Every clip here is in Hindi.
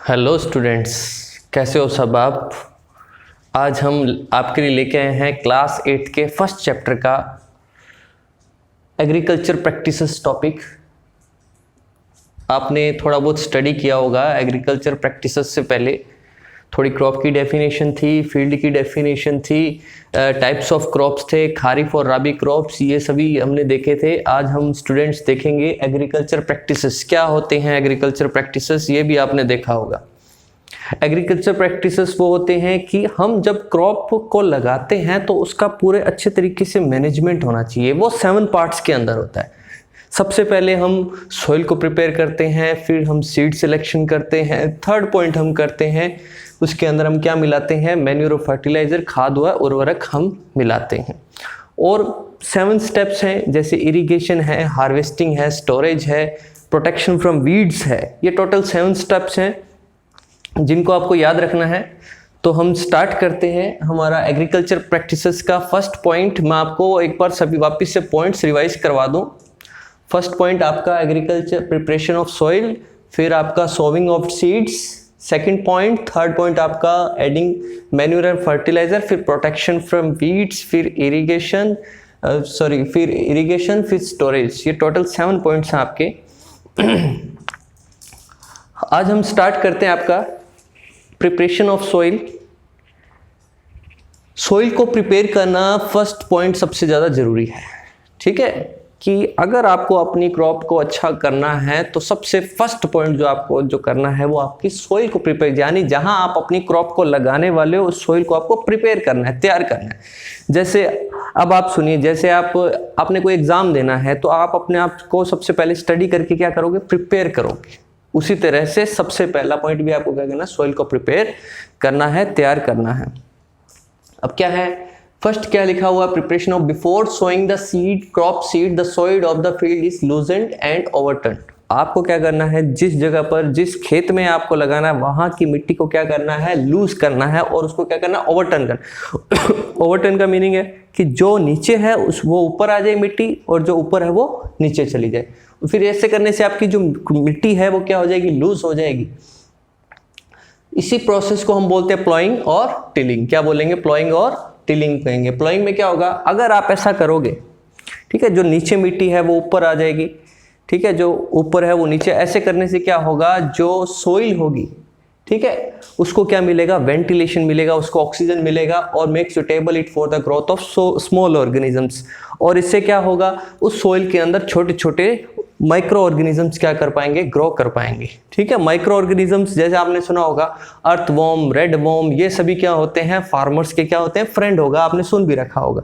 हेलो स्टूडेंट्स, कैसे हो सब आप। आज हम आपके लिए लेके आए हैं क्लास 8 के फर्स्ट चैप्टर का एग्रीकल्चर प्रैक्टिसेस टॉपिक। आपने थोड़ा बहुत स्टडी किया होगा। एग्रीकल्चर प्रैक्टिसेस से पहले थोड़ी क्रॉप की डेफिनेशन थी, फील्ड की डेफिनेशन थी, टाइप्स ऑफ क्रॉप्स थे, खारिफ और राबी क्रॉप्स, ये सभी हमने देखे थे। आज हम स्टूडेंट्स देखेंगे एग्रीकल्चर प्रैक्टिसेस क्या होते हैं। एग्रीकल्चर प्रैक्टिसेस ये भी आपने देखा होगा। एग्रीकल्चर प्रैक्टिसेस वो होते हैं कि हम जब क्रॉप को लगाते हैं तो उसका पूरे अच्छे तरीके से मैनेजमेंट होना चाहिए। वो 7 पार्ट्स के अंदर होता है। सबसे पहले हम सॉइल को प्रिपेयर करते हैं, फिर हम सीड सिलेक्शन करते हैं, थर्ड पॉइंट हम करते हैं उसके अंदर हम क्या मिलाते हैं, मैन्योर और फर्टिलाइजर, खाद व उर्वरक हम मिलाते हैं। और 7 स्टेप्स हैं, जैसे इरिगेशन है, हार्वेस्टिंग है, स्टोरेज है, प्रोटेक्शन फ्रॉम वीड्स है। ये टोटल 7 स्टेप्स हैं जिनको आपको याद रखना है। तो हम स्टार्ट करते हैं हमारा एग्रीकल्चर प्रैक्टिसेस का फर्स्ट पॉइंट। मैं आपको एक बार सभी वापस से पॉइंट्स रिवाइज करवा दूं। फर्स्ट पॉइंट आपका एग्रीकल्चर प्रिपरेशन ऑफ सॉइल, फिर आपका sowing of seeds, second point, third point आपका एडिंग मैन्योर एंड फर्टिलाइजर, फिर प्रोटेक्शन फ्रॉम वीड्स, फिर इरिगेशन, फिर स्टोरेज। ये टोटल 7 पॉइंट्स हैं आपके। आज हम स्टार्ट करते हैं आपका प्रिपरेशन ऑफ सॉइल। सॉइल को प्रिपेयर करना फर्स्ट पॉइंट सबसे ज़्यादा ज़रूरी है। ठीक है कि अगर आपको अपनी क्रॉप को अच्छा करना है तो सबसे फर्स्ट पॉइंट जो आपको जो करना है वो आपकी सॉइल को प्रिपेयर, यानी जहां आप अपनी क्रॉप को लगाने वाले हो उस सॉइल को आपको प्रिपेयर करना है, तैयार करना है। जैसे अब आप सुनिए, जैसे आपने कोई एग्जाम देना है तो आप अपने आप को सबसे पहले स्टडी करके क्या करोगे, प्रिपेयर करोगे। उसी तरह से सबसे पहला पॉइंट भी आपको क्या करना है, सॉइल को प्रिपेयर करना है, तैयार करना है। अब क्या है, फर्स्ट क्या लिखा हुआ, preparation of before sowing the seed, crop seed, the soil of the field is loosened and overturn. आपको क्या करना है, जिस जगह पर, जिस खेत में आपको लगाना है वहां की मिट्टी को क्या करना है, लूज करना है और उसको क्या करना है, ओवरटर्न करना। ओवरटर्न का मीनिंग है कि जो नीचे है वो ऊपर आ जाए मिट्टी, और जो ऊपर है वो नीचे चली जाए। फिर ऐसे करने से आपकी जो मिट्टी है वो क्या हो जाएगी, लूज हो जाएगी। इसी प्रोसेस को हम बोलते हैं प्लॉइंग और टिलिंग। क्या बोलेंगे, प्लॉइंग और टिलिंग कहेंगे। प्लॉइंग में क्या होगा, अगर आप ऐसा करोगे, ठीक है, जो नीचे मिट्टी है वो ऊपर आ जाएगी, ठीक है, जो ऊपर है वो नीचे। ऐसे करने से क्या होगा, जो सोइल होगी, ठीक है, उसको क्या मिलेगा, वेंटिलेशन मिलेगा, उसको ऑक्सीजन मिलेगा और make suitable it for the growth of small organisms. और इससे क्या होगा, उस सोइल के अंदर छोटे छोटे माइक्रो ऑर्गेनिजम्स क्या कर पाएंगे, ग्रो कर पाएंगे। ठीक है, माइक्रो ऑर्गेनिजम्स जैसे आपने सुना होगा, अर्थवॉर्म, रेड वॉर्म, ये सभी क्या होते हैं, फार्मर्स के क्या होते हैं, फ्रेंड होगा, आपने सुन भी रखा होगा।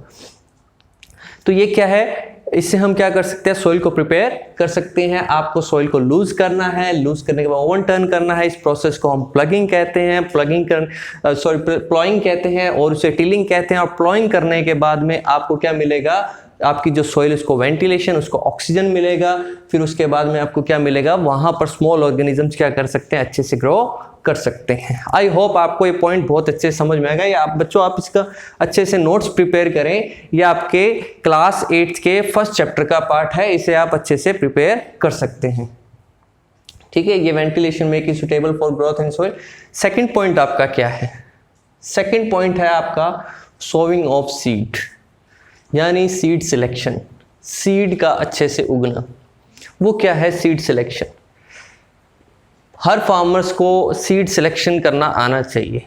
तो ये क्या है, इससे हम क्या कर सकते हैं, सॉइल को प्रिपेयर कर सकते हैं। आपको सॉइल को लूज करना है, लूज करने के बाद ओवन टर्न करना है। इस प्रोसेस को हम प्लॉइंग कहते हैं, प्लॉइंग कहते हैं, और उसे टिलिंग कहते हैं। और प्लॉइंग करने के बाद में आपको क्या मिलेगा, आपकी जो सॉइल उसको वेंटिलेशन, उसको ऑक्सीजन मिलेगा। फिर उसके बाद में आपको क्या मिलेगा, वहां पर स्मॉल ऑर्गेनिजम्स क्या कर सकते हैं, अच्छे से ग्रो कर सकते हैं। आई होप आपको ये पॉइंट बहुत अच्छे से समझ में आएगा। या आप बच्चों, आप इसका अच्छे से नोट्स प्रिपेयर करें। ये आपके क्लास 8 के फर्स्ट चैप्टर का पार्ट है, इसे आप अच्छे से प्रिपेयर कर सकते हैं। ठीक है, ये ventilation make it suitable for growth in soil. Second point आपका क्या है, सेकंड पॉइंट है आपका सोविंग ऑफ सीड, यानी सीड सिलेक्शन, सीड का अच्छे से उगना। वो क्या है, सीड सिलेक्शन। हर फार्मर्स को सीड सिलेक्शन करना आना चाहिए।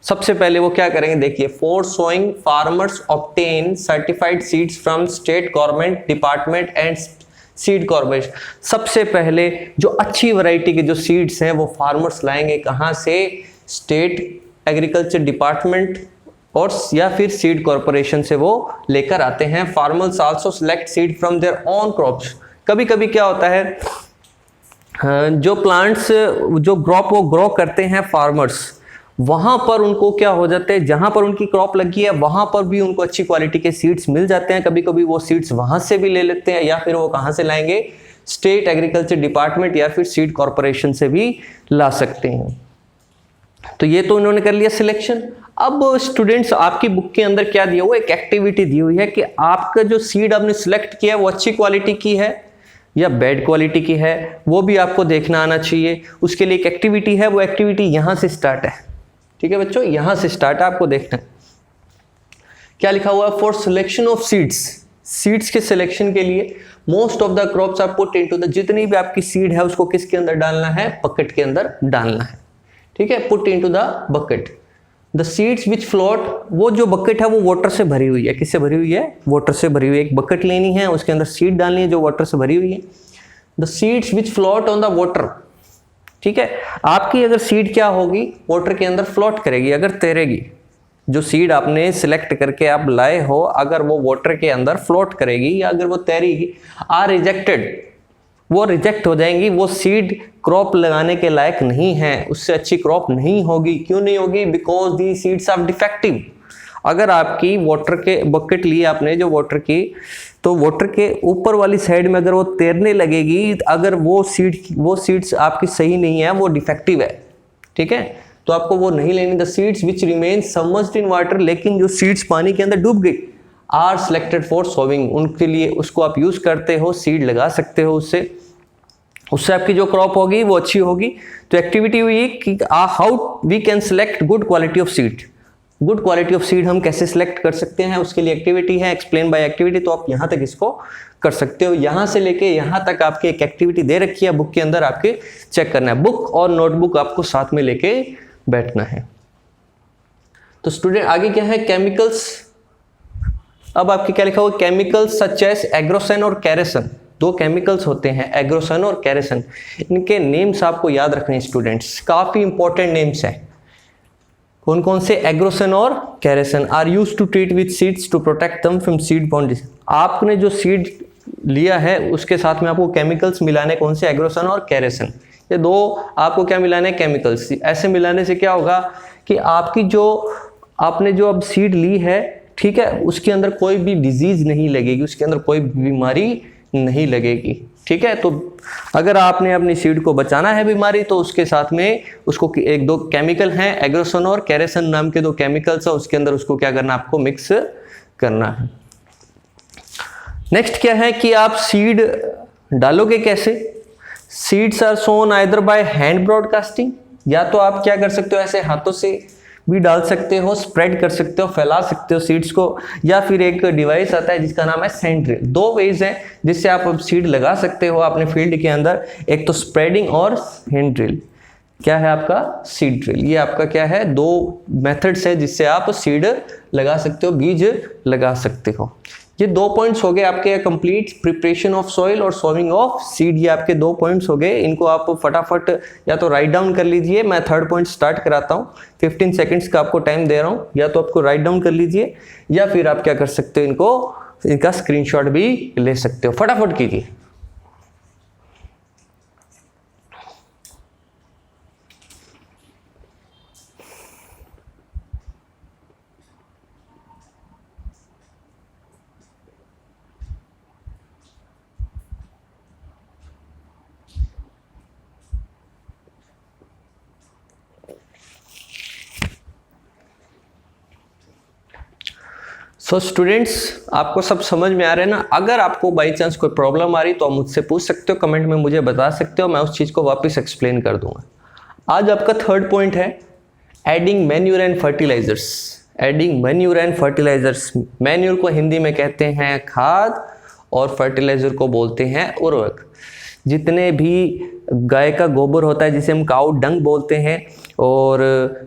सबसे पहले वो क्या करेंगे, देखिए, for sowing farmers obtain certified seeds from state government department and seed corporation. सबसे पहले जो अच्छी वैरायटी के जो सीड्स हैं वो फार्मर्स लाएंगे कहाँ से, स्टेट एग्रीकल्चर डिपार्टमेंट और या फिर सीड कॉर्पोरेशन से वो लेकर आते हैं। Farmers also select seed from their own crops. कभी कभी क्या होता है, जो प्लांट्स, जो क्रॉप वो ग्रो करते हैं फार्मर्स, वहां पर उनको क्या हो जाते हैं, जहां पर उनकी क्रॉप लगी है वहां पर भी उनको अच्छी क्वालिटी के सीड्स मिल जाते हैं। कभी कभी वो सीड्स वहां से भी ले लेते हैं, या फिर वो कहां से लाएंगे, स्टेट एग्रीकल्चर डिपार्टमेंट या फिर सीड कॉर्पोरेशन से भी ला सकते हैं। तो ये तो इन्होंने कर लिया सिलेक्शन। अब स्टूडेंट्स, आपकी बुक के अंदर क्या दिया हुआ, एक एक्टिविटी दी हुई है कि आपका जो सीड आपने सिलेक्ट किया है वो अच्छी क्वालिटी की है या बैड क्वालिटी की है, वो भी आपको देखना आना चाहिए। उसके लिए एक एक्टिविटी है, वो एक्टिविटी यहाँ से स्टार्ट है। ठीक है बच्चों, यहाँ से स्टार्ट है, आपको देखना है। क्या लिखा हुआ है? For selection of seeds, seeds के सिलेक्शन के लिए most of the crops are put into the, जितनी भी आपकी सीड है उसको किसके अंदर डालना है? बकेट के अंदर डालना है। ठीक है, put into the bucket. The seeds which float, वो जो बकेट है वो वाटर से भरी हुई है। किससे भरी हुई है? वाटर से भरी हुई है। एक बकेट लेनी है, उसके अंदर सीड डालनी है जो वाटर से भरी हुई है। The seeds which float on the water, ठीक है, आपकी अगर सीड क्या होगी? वाटर के अंदर फ्लोट करेगी, अगर तैरेगी। जो सीड आपने सिलेक्ट करके आप लाए हो, अगर वो वाटर के अंदर फ्लोट करेगी या अगर वो तैरेगी, आर रिजेक्टेड, वो रिजेक्ट हो जाएंगी। वो सीड क्रॉप लगाने के लायक नहीं है, उससे अच्छी क्रॉप नहीं होगी। क्यों नहीं होगी? Because the seeds are defective. अगर आपकी वाटर के बकेट ली आपने जो वाटर की, तो वाटर के ऊपर वाली साइड में अगर वो तैरने लगेगी, अगर वो सीड्स आपकी सही नहीं है, वो डिफेक्टिव है। ठीक है, तो आपको वो नहीं लेनी। The seeds which remain submerged in water, लेकिन जो सीड्स पानी के अंदर डूब गई, आर सिलेक्टेड फॉर सोविंग, उनके लिए उसको आप यूज करते हो, सीड लगा सकते हो, उससे आपकी जो क्रॉप होगी वो अच्छी होगी। तो एक्टिविटी हुई कि how we can select good quality of seed. Good quality of seed हम कैसे सिलेक्ट कर सकते हैं, उसके लिए एक्टिविटी है, एक्सप्लेन बाय एक्टिविटी। तो आप यहाँ तक इसको कर सकते हो। यहाँ से लेके यहाँ तक आपकी एक एक्टिविटी दे रखी है बुक के अंदर, आपके चेक करना है। बुक और नोटबुक आपको साथ में लेके बैठना है। तो स्टूडेंट आगे क्या है? केमिकल्स। अब आपके क्या लिखा हुआ? केमिकल्स सच एज एग्रोसन और कैरेसन। दो केमिकल्स होते हैं, एग्रोसन और कैरेसन। इनके नेम्स आपको याद रखने स्टूडेंट्स, काफी इंपॉर्टेंट नेम्स हैं। कौन कौन से? एग्रोसन और Ceresan are used to treat with seeds to protect them from seed born disease. आपने जो सीड लिया है उसके साथ में आपको केमिकल्स मिलाने, कौन से? एग्रोसन और कैरेसन। ये दो आपको क्या मिलाने? केमिकल्स। ऐसे मिलाने से क्या होगा कि आपकी जो आपने जो अब सीड ली है, ठीक है, उसके अंदर कोई भी डिजीज नहीं लगेगी, उसके अंदर कोई बीमारी नहीं लगेगी। ठीक है, तो अगर आपने अपनी सीड को बचाना है बीमारी, तो उसके साथ में उसको एक दो केमिकल हैं, एग्रोसन और कैरेसन नाम के दो केमिकल्स है, उसके अंदर उसको क्या करना? आपको मिक्स करना है। नेक्स्ट क्या है कि आप सीड डालोगे कैसे? Seeds are sown either by hand broadcasting, या तो आप क्या कर सकते हो, ऐसे हाथों से भी डाल सकते हो, स्प्रेड कर सकते हो, फैला सकते हो सीड्स को, या फिर एक डिवाइस आता है जिसका नाम है सैंड ड्रिल। दो वेज हैं जिससे आप अब सीड लगा सकते हो अपने फील्ड के अंदर, एक तो स्प्रेडिंग और हैंड ड्रिल। क्या है आपका? Seed drill. ये आपका क्या है? दो मेथड्स है जिससे आप सीड लगा सकते हो, बीज लगा सकते हो। ये 2 पॉइंट्स हो गए आपके कंप्लीट, प्रिपरेशन ऑफ सॉइल और सोइंग ऑफ सीड। ये आपके 2 पॉइंट्स हो गए, इनको आप फटाफट या तो राइट डाउन कर लीजिए। मैं थर्ड पॉइंट स्टार्ट कराता हूँ, 15 सेकंड्स का आपको टाइम दे रहा हूँ, या तो आपको राइट डाउन कर लीजिए या फिर आप क्या कर सकते हो, इनका स्क्रीनशॉट भी ले सकते हो। फटाफट कीजिए। सो स्टूडेंट्स, आपको सब समझ में आ रहा है ना? अगर आपको बाई चांस कोई प्रॉब्लम आ रही तो आप मुझसे पूछ सकते हो, कमेंट में मुझे बता सकते हो, मैं उस चीज़ को वापस एक्सप्लेन कर दूंगा। आज आपका थर्ड पॉइंट है adding manure and fertilisers. Adding manure and fertilisers. Manure को हिंदी में कहते हैं खाद और फर्टिलाइजर को बोलते हैं उर्वरक। जितने भी गाय का गोबर होता है जिसे हम काउ डंग बोलते हैं, और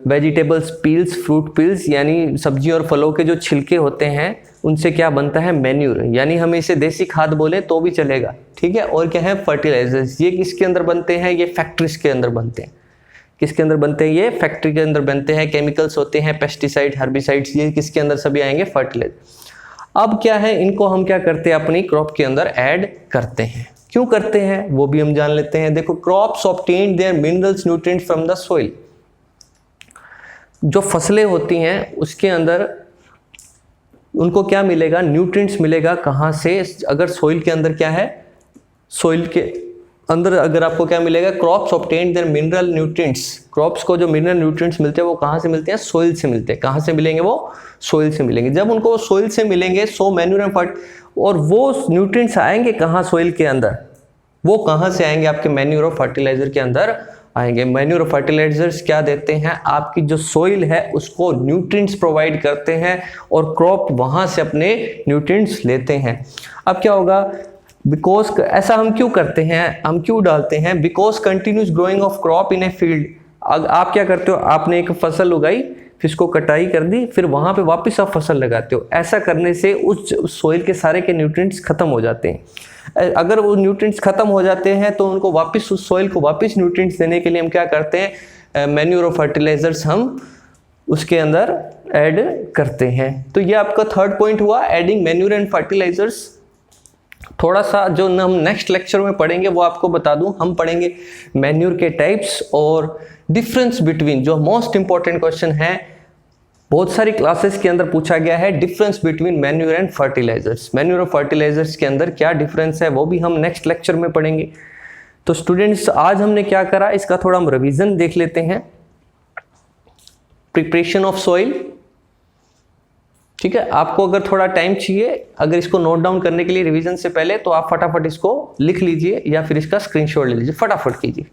वेजिटेबल्स पील्स, फ्रूट पील्स यानी सब्जी और फलों के जो छिलके होते हैं, उनसे क्या बनता है? मैन्यूर, यानी हम इसे देसी खाद बोले तो भी चलेगा। ठीक है, और क्या है? फर्टिलाइजर्स। ये किसके अंदर बनते हैं? ये फैक्ट्रीज के अंदर बनते हैं। किसके अंदर बनते हैं? ये फैक्ट्री के अंदर बनते हैं। केमिकल्स होते हैं, पेस्टिसाइड, हर्बिसाइड्स, ये किसके अंदर सभी आएंगे? फर्टिलाइजर। अब क्या है, इनको हम क्या करते हैं? अपनी क्रॉप के अंदर ऐड करते हैं। क्यों करते हैं वो भी हम जान लेते हैं। देखो, crops obtain their minerals nutrients from the soil. जो फसलें होती हैं उसके अंदर उनको क्या मिलेगा? न्यूट्रिएंट्स मिलेगा। कहाँ से? अगर सॉइल के अंदर क्या है, सॉइल के अंदर अगर आपको क्या मिलेगा? Crops obtain their mineral nutrients. Crops को जो मिनरल न्यूट्रिएंट्स मिलते हैं वो कहाँ से मिलते हैं? सॉइल से मिलते हैं। कहाँ से मिलेंगे? वो सॉइल से मिलेंगे। जब उनको सॉइल से मिलेंगे, सो मैन्यूर एंड फर्ट, और वो न्यूट्रिएंट्स आएंगे कहाँ? सॉइल के अंदर। वो कहाँ से आएंगे? आपके मैन्योर और फर्टिलाइजर के अंदर आएंगे। मैन्योर और फर्टिलाइजर्स क्या देते हैं? आपकी जो सोइल है उसको न्यूट्रिएंट्स प्रोवाइड करते हैं और क्रॉप वहां से अपने न्यूट्रिएंट्स लेते हैं। अब क्या होगा? बिकॉज ऐसा हम क्यों करते हैं, हम क्यों डालते हैं? Because continuous growing of crop in a field. आप क्या करते हो? आपने एक फसल उगाई, फिर इसको कटाई कर दी, फिर वहां पे वापस आप फसल लगाते हो। ऐसा करने से उस सोइल के सारे के न्यूट्रिएंट्स खत्म हो जाते हैं। अगर वो न्यूट्रिएंट्स खत्म हो जाते हैं तो उनको वापस, उस सोइल को वापस न्यूट्रिएंट्स देने के लिए हम क्या करते हैं? मैन्योर और फर्टिलाइजर्स हम उसके अंदर ऐड करते हैं। तो ये आपका थर्ड पॉइंट हुआ, एडिंग मैन्योर एंड फर्टिलाइजर्स। थोड़ा सा जो हम नेक्स्ट लेक्चर में पढ़ेंगे वो आपको बता दूं, हम पढ़ेंगे मैन्योर के टाइप्स और डिफरेंस बिटवीन, जो मोस्ट इंपॉर्टेंट क्वेश्चन है, बहुत सारी क्लासेस के अंदर पूछा गया है, difference between manure and fertilisers. Manure और फर्टिलाइजर्स के अंदर क्या डिफरेंस है वो भी हम नेक्स्ट लेक्चर में पढ़ेंगे। तो स्टूडेंट्स, आज हमने क्या करा, इसका थोड़ा हम रिवीजन देख लेते हैं। प्रिपरेशन ऑफ सॉइल, ठीक है। आपको अगर थोड़ा टाइम चाहिए, अगर इसको नोट डाउन करने के लिए रिवीजन से पहले, तो आप फटाफट इसको लिख लीजिए या फिर इसका स्क्रीनशॉट ले लीजिए, फटाफट कीजिए।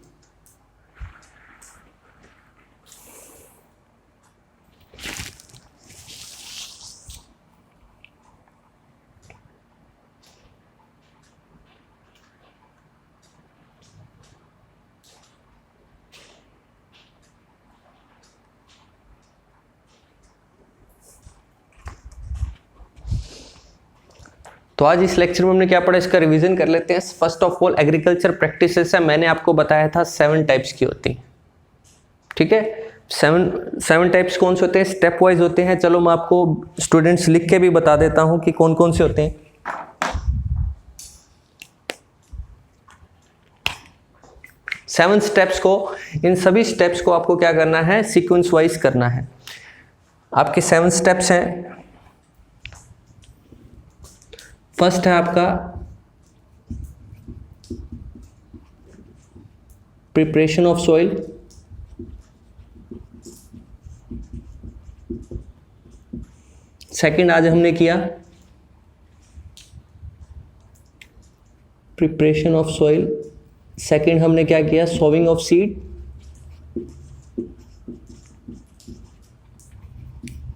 तो आज इस लेक्चर में हमने क्या पढ़ा, इसका रिवीजन कर लेते हैं। First of all, agriculture practices है, मैंने आपको बताया था 7 टाइप्स की होती हैं, ठीक है। 7 टाइप्स कौन से होते हैं? स्टेप वाइज होते हैं। चलो मैं आपको स्टूडेंट्स लिख के भी बता देता हूं कि कौन कौन से होते हैं। 7 स्टेप्स को, इन सभी स्टेप्स को आपको क्या करना है? सीक्वेंस वाइज करना है। आपके 7 स्टेप्स हैं। फर्स्ट है आपका प्रिपरेशन ऑफ सॉइल, सेकंड आज हमने किया प्रिपरेशन ऑफ सॉइल, सेकंड हमने क्या किया? Sowing of seed,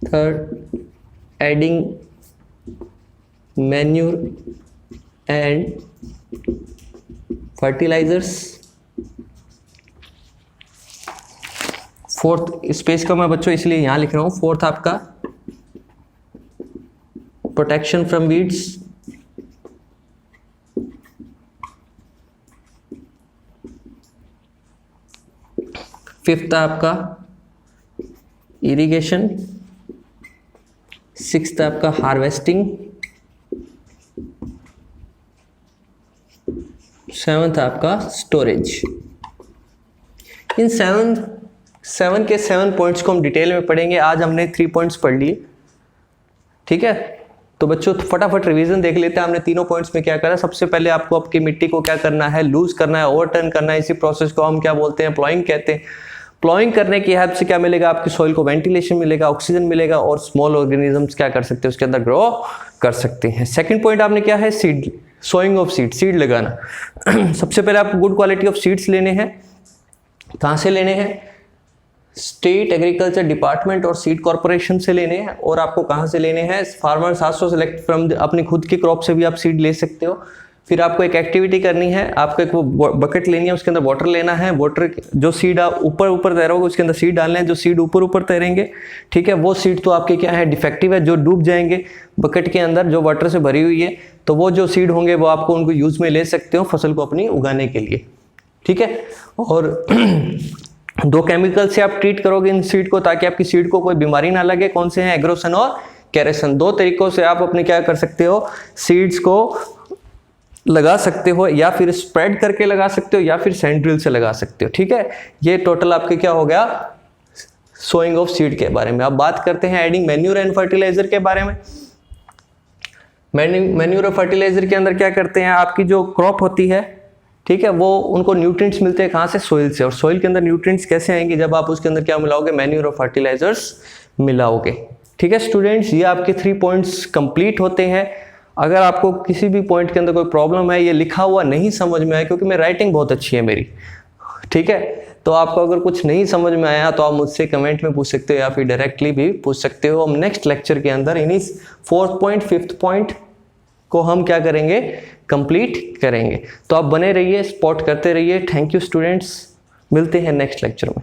third adding manure and fertilisers, fourth, space का मैं बच्चों इसलिए यहां लिख रहा हूं, फोर्थ आपका प्रोटेक्शन फ्रॉम वीड्स, फिफ्थ आपका इरिगेशन, सिक्स्थ आपका हार्वेस्टिंग, सेवंथ आपका स्टोरेज। इन 7 के 7 पॉइंट्स को हम डिटेल में पढ़ेंगे। आज हमने 3 पॉइंट्स पढ़ लिए, ठीक है। तो बच्चों फटाफट रिवीजन देख लेते हैं। हमने तीनों पॉइंट्स में क्या करा? सबसे पहले आपको आपकी मिट्टी को क्या करना है? लूज करना है, ओवरटर्न करना है। इसी प्रोसेस को हम क्या बोलते हैं? प्लॉइंग कहते हैं। प्लॉइंग करने की हेल्प से क्या मिलेगा? आपकी सॉइल को वेंटिलेशन मिलेगा, ऑक्सीजन मिलेगा और स्मॉल ऑर्गेनिजम्स क्या कर सकते हैं? उसके अंदर ग्रो कर सकते हैं। सेकंड पॉइंट आपने क्या है? Seed, sowing of seed, seed लगाना। सबसे पहले आपको गुड क्वालिटी ऑफ सीड्स लेने हैं। कहाँ से लेने हैं? स्टेट एग्रीकल्चर डिपार्टमेंट और सीड कॉर्पोरेशन से लेने हैं। और आपको कहाँ से लेने हैं? फार्मर्स आल्सो सेलेक्ट फ्रॉम, अपनी खुद की क्रॉप से भी आप सीड ले सकते हो। फिर आपको एक एक्टिविटी करनी है, आपको एक बकेट लेनी है, उसके अंदर वाटर लेना है। वाटर जो सीड आप ऊपर तैरोगे उसके अंदर सीड डालने हैं, जो सीड ऊपर तैरेंगे, ठीक है, वो सीड तो आपके क्या है? डिफेक्टिव है, जो डूब जाएंगे बकेट के अंदर, जो वाटर से भरी हुई है। तो वो जो सीड होंगे वो आपको उनको यूज में ले सकते हो फसल को अपनी उगाने के लिए, ठीक है। और 2 केमिकल से आप ट्रीट करोगे इन सीड को ताकि आपकी सीड को कोई बीमारी ना लगे। कौन से हैं? एग्रोसन और कैरेसन। 2 तरीकों से आप अपने क्या कर सकते हो? सीड्स को लगा सकते हो, या फिर स्प्रेड करके लगा सकते हो, या फिर सेंट्रिल से लगा सकते हो, ठीक है। ये टोटल आपके क्या हो गया? सोइंग ऑफ सीड के बारे में। अब बात करते हैं एडिंग मैन्योर एंड फर्टिलाइजर के बारे में। मैन्योर और फर्टिलाइजर के अंदर क्या करते हैं? आपकी जो क्रॉप होती है, ठीक है, वो उनको न्यूट्रिएंट्स मिलते हैं कहाँ से? सोइल से। और सोइल के अंदर न्यूट्रिएंट्स कैसे आएंगे? जब आप उसके अंदर क्या मिलाओगे? मैन्योर और फर्टिलाइजर्स मिलाओगे, ठीक है स्टूडेंट्स। ये आपके 3 पॉइंट्स कंप्लीट होते हैं। अगर आपको किसी भी पॉइंट के अंदर कोई प्रॉब्लम है, ये लिखा हुआ नहीं समझ में आया, क्योंकि मेरी राइटिंग बहुत अच्छी है मेरी, ठीक है, तो आपको अगर कुछ नहीं समझ में आया तो आप मुझसे कमेंट में पूछ सकते हो या फिर डायरेक्टली भी पूछ सकते हो। हम नेक्स्ट लेक्चर के अंदर इन्हीं 4th पॉइंट 5th पॉइंट को हम क्या करेंगे, कंप्लीट करेंगे। तो आप बने रहिए, सपोर्ट करते रहिए। थैंक यू स्टूडेंट्स, मिलते हैं नेक्स्ट लेक्चर में।